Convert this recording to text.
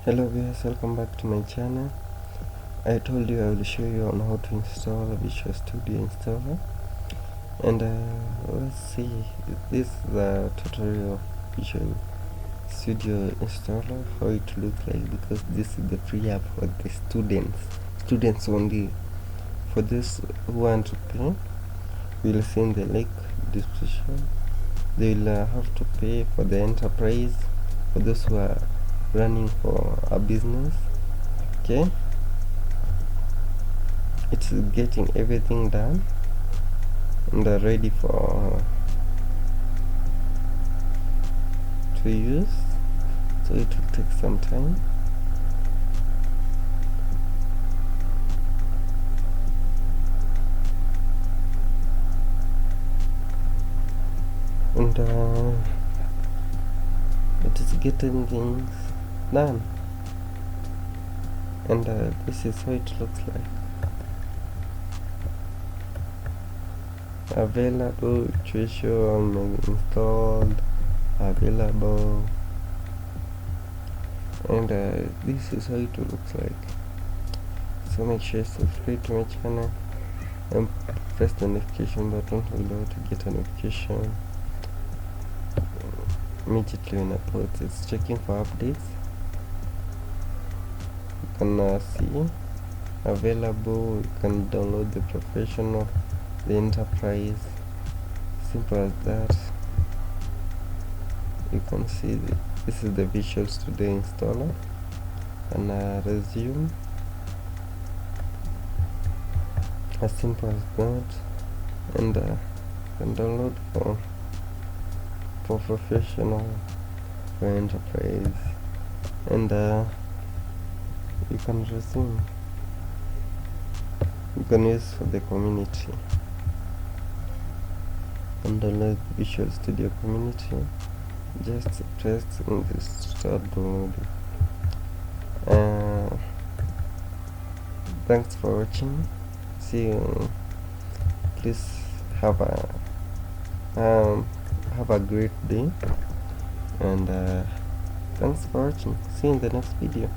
Hello viewers, welcome back to my channel. I told you I will show you on how to install Visual Studio installer, and let's see, this is the tutorial of Visual Studio installer, how it looks like, because this is the free app for the students only. For this who want to pay, we'll see in the link description. They will have to pay for the enterprise, for those who are running for a business. Okay, it's getting everything done and ready for to use, so it will take some time. And it is getting things done, and this is how it looks like. Available, situation installed, available, and this is how it looks like. So make sure you subscribe to my channel and press the notification button below to get a notification immediately when I upload. It's checking for updates. You can see available. You can download the professional, the enterprise, simple as that. You can see this is the Visual Studio installer, and resume, as simple as that. And can download for professional, for enterprise, and you can resume. You can use for the community, and download Visual Studio community. Just press in this start downloading. Thanks for watching. See you. Please have a great day, and thanks for watching. See you in the next video.